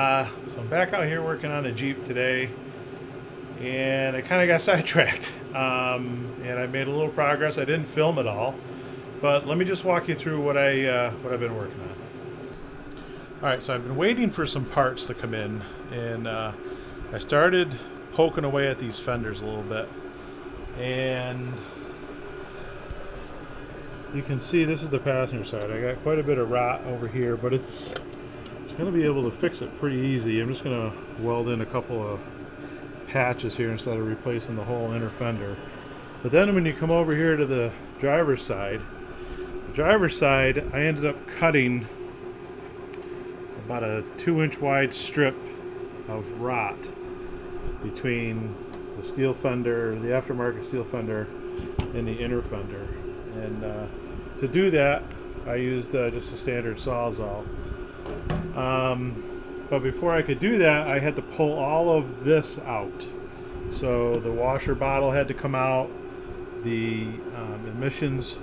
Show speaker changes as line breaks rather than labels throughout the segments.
So I'm back out here working on a Jeep today, and I kind of got sidetracked. And I made a little progress. I didn't film it all, but let me just walk you through what I've been working on. All right, so I've been waiting for some parts to come in, and I started poking away at these fenders a little bit, and you can see this is the passenger side. I got quite a bit of rot over here, but it's going to be able to fix it pretty easy. I'm just going to weld in a couple of patches here instead of replacing the whole inner fender. But then when you come over here to the driver's side, I ended up cutting about a 2-inch wide strip of rot between the steel fender, the aftermarket steel fender, and the inner fender. And to do that, I used just a standard Sawzall. But before I could do that, I had to pull all of this out. So the washer bottle had to come out, the emissions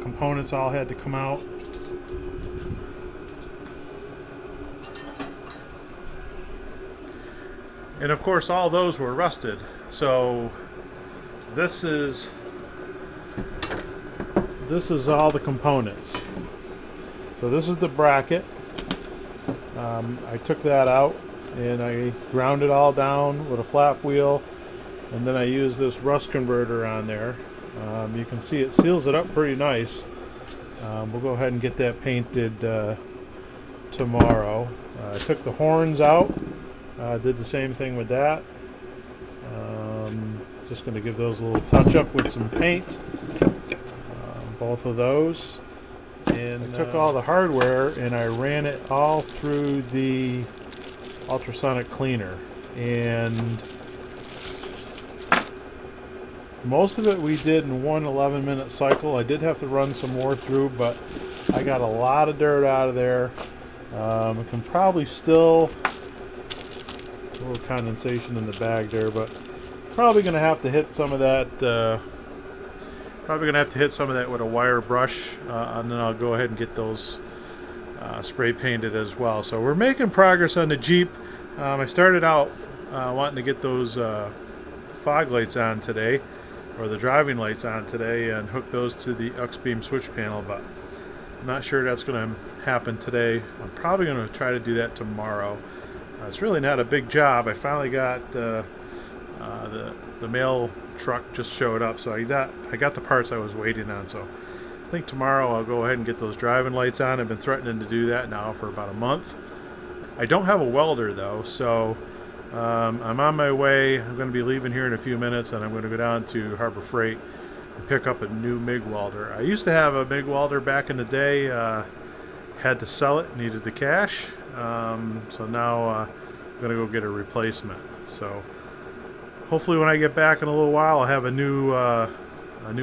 components all had to come out. And of course all those were rusted. So this is all the components. So this is the bracket. I took that out and I ground it all down with a flap wheel, and then I used this rust converter on there. You can see it seals it up pretty nice. We'll go ahead and get that painted tomorrow. I took the horns out, did the same thing with that. Just going to give those a little touch up with some paint, both of those. And I took all the hardware and I ran it all through the ultrasonic cleaner, and most of it we did in one 11-minute cycle. I did have to run some more through, but I got a lot of dirt out of there. I can probably still, a little condensation in the bag there, but probably going to have to hit some of that with a wire brush, and then I'll go ahead and get those spray painted as well. So we're making progress on the Jeep. I started out wanting to get those fog lights on today, or the driving lights on today, and hook those to the X-beam switch panel, but I'm not sure that's going to happen today. I'm probably going to try to do that tomorrow. It's really not a big job. I finally got the mail truck just showed up, so I got the parts I was waiting on. So I think tomorrow I'll go ahead and get those driving lights on. I've been threatening to do that now for about a month. I don't have a welder though, so I'm on my way. I'm going to be leaving here in a few minutes, and I'm going to go down to Harbor Freight and pick up a new MIG welder. I used to have a MIG welder back in the day, had to sell it, needed the cash, so now I'm going to go get a replacement. So hopefully when I get back in a little while, I'll have a new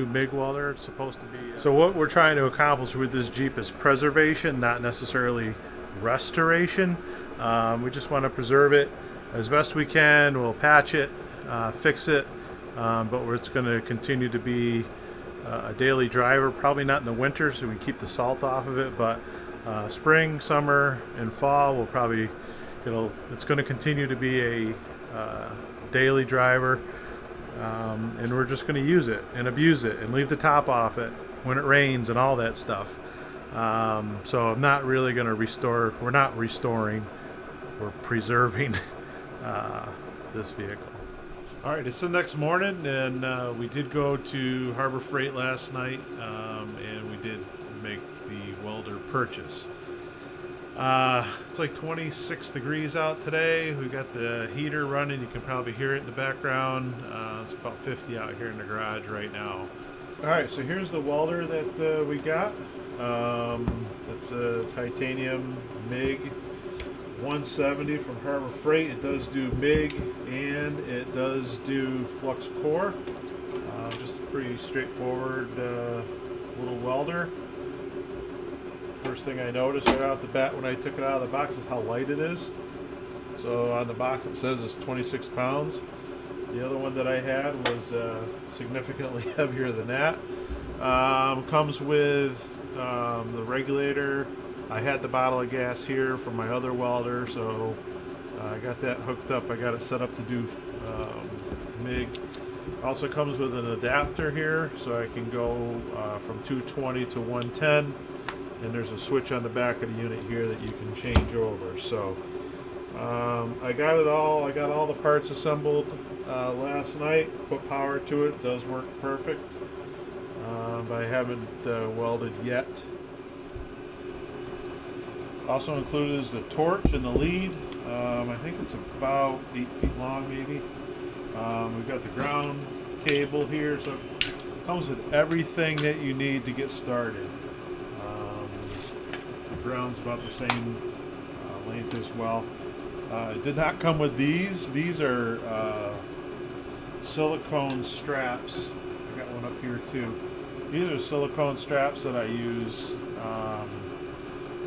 MIG welder. It's supposed to be. So what we're trying to accomplish with this Jeep is preservation, not necessarily restoration. We just want to preserve it as best we can. We'll patch it, fix it, but it's going to continue to be a daily driver. Probably not in the winter, so we keep the salt off of it. But spring, summer, and fall, it's going to continue to be a daily driver, and we're just going to use it and abuse it and leave the top off it when it rains and all that stuff. So I'm not really going to restore. We're not restoring. We're preserving this vehicle. All right, it's the next morning, and we did go to Harbor Freight last night, and we did make the welder purchase. It's like 26 degrees out today. We've got the heater running. You can probably hear it in the background. It's about 50 out here in the garage right now. All right, so here's the welder that we got. It's a titanium MIG 170 from Harbor Freight. It does do MIG and it does do flux core. Just a pretty straightforward little welder. First thing I noticed right off the bat when I took it out of the box is how light it is. So on the box it says it's 26 pounds. The other one that I had was significantly heavier than that. Comes with the regulator I had the bottle of gas here from my other welder, so I got that hooked up. I got it set up to do MIG. Also comes with an adapter here, so I can go from 220 to 110, and there's a switch on the back of the unit here that you can change over. So I got it all. I got all the parts assembled last night. Put power to it. It does work perfect, but I haven't welded yet. Also included is the torch and the lead. I think it's about 8 feet long, maybe. We've got the ground cable here, so it comes with everything that you need to get started. The ground's about the same length as well. It did not come with these. These are silicone straps. I got one up here too. These are silicone straps that I use.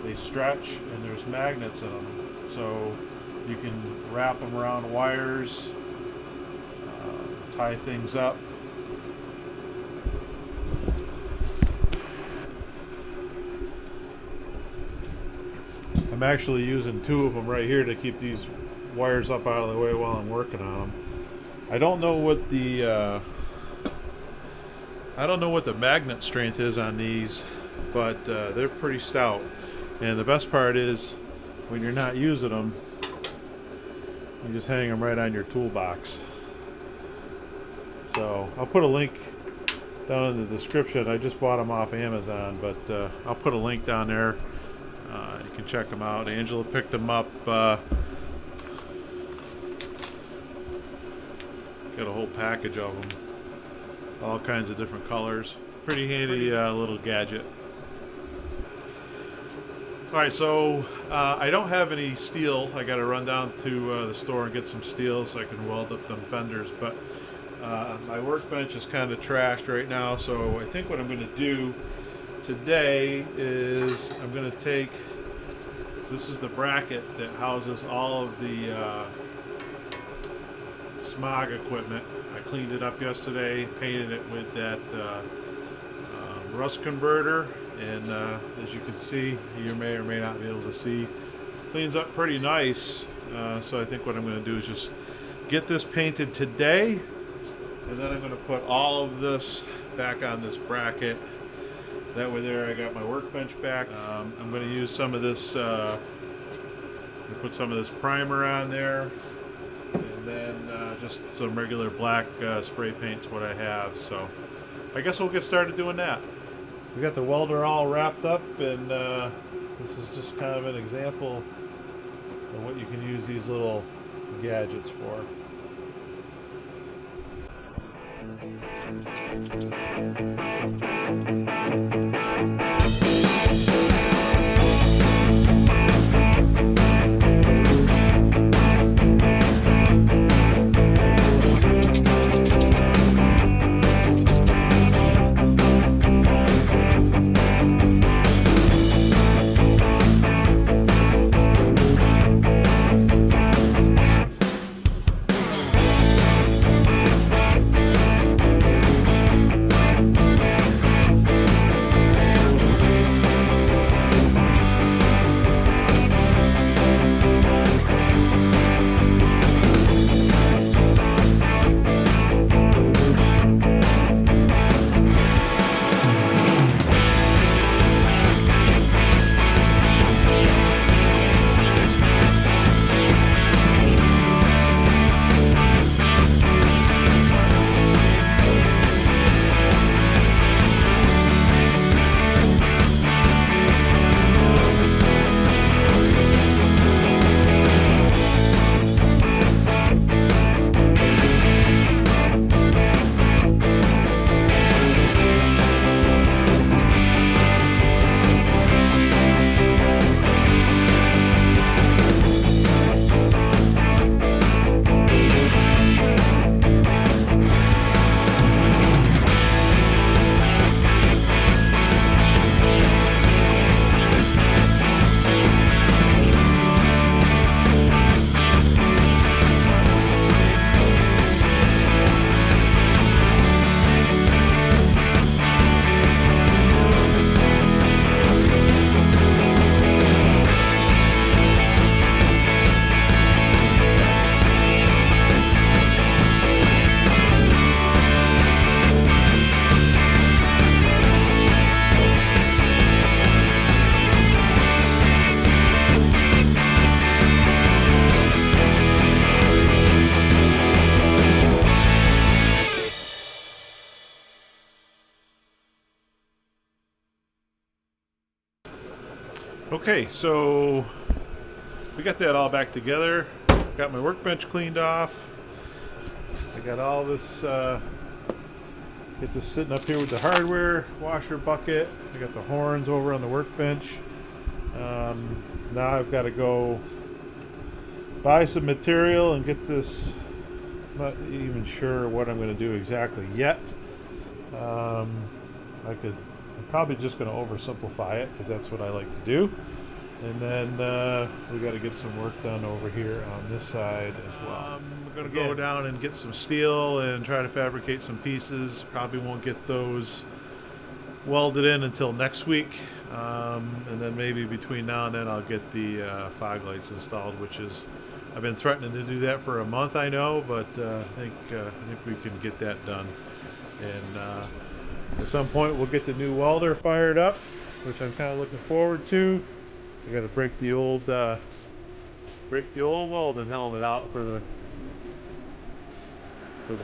They stretch and there's magnets in them, so you can wrap them around wires, tie things up. I'm actually using 2 of them right here to keep these wires up out of the way while I'm working on them. I don't know what the magnet strength is on these, but they're pretty stout. And the best part is, when you're not using them, you just hang them right on your toolbox. So I'll put a link down in the description. I just bought them off Amazon, but I'll put a link down there. You can check them out. Angela picked them up. Got a whole package of them, all kinds of different colors. Pretty handy little gadget. Alright, so I don't have any steel. I got to run down to the store and get some steel so I can weld up them fenders, but my workbench is kind of trashed right now, so I think what I'm going to do today is I'm going to take, this is the bracket that houses all of the smog equipment. I cleaned it up yesterday, painted it with that rust converter, and as you can see, you may or may not be able to see, cleans up pretty nice. So I think what I'm going to do is just get this painted today, and then I'm going to put all of this back on this bracket. That way there I got my workbench back. I'm going to use some of this, put some of this primer on there, and then just some regular black spray paint's what I have. So I guess we'll get started doing that. We got the welder all wrapped up, and this is just kind of an example of what you can use these little gadgets for. Okay, so we got that all back together. Got my workbench cleaned off. I got all this, get this sitting up here with the hardware washer bucket. I got the horns over on the workbench. Now I've got to go buy some material and get this. Not even sure what I'm going to do exactly yet. I'm probably just going to oversimplify it because that's what I like to do. And then we got to get some work done over here on this side as well. I'm going to go down and get some steel and try to fabricate some pieces. Probably won't get those welded in until next week. And then maybe between now and then I'll get the fog lights installed, which is, I've been threatening to do that for a month, I know, but I think we can get that done. And at some point we'll get the new welder fired up, which I'm kind of looking forward to. I got to break the old welding helmet out for the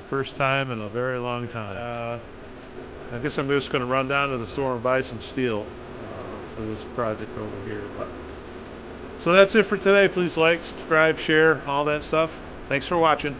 first time in a very long time. I guess I'm just going to run down to the store and buy some steel for this project over here. So that's it for today. Please like, subscribe, share, all that stuff. Thanks for watching.